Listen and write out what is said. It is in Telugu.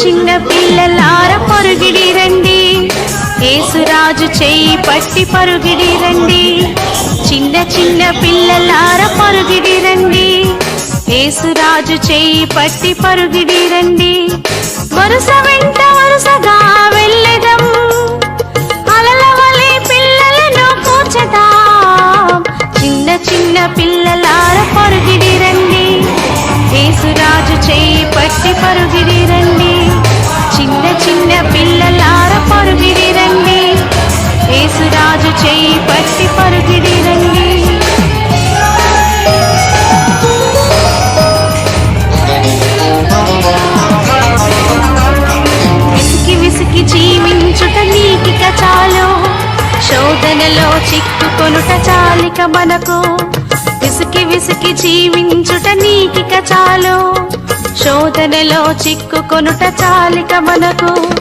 చిన్న పిల్లలార పరుగిడి రండి, యేసురాజు చేయి పట్టి పరుగిడి రండి. చిన్న చిన్న పిల్లలార పరుగిడి రండి, యేసురాజు చేయి పట్టి పరుగిడి రండి. వరుస వెంట వరుసగా వెళ్ళెదం, అలల వలె పిల్లలను కూర్చదాం. చిన్న చిన్న పిల్లలార పరుగిడి రండి, యేసురాజు చేయి పట్టి పరుగిడి రండి. చిన్న చిన్న పిల్లలార పరుగిడి రండి, యేసురాజు చేయి పట్టి పరుగిడి రండి. విసికి విసికి జీవించుట నీకిక చాలు, శోధనలో చిక్కుకొనుట చాలిక మనకు. విసికి విసికి జీవించుట నీకిక చాలు, శోధనలో చిక్కుకొనుట చాలిక మనకు.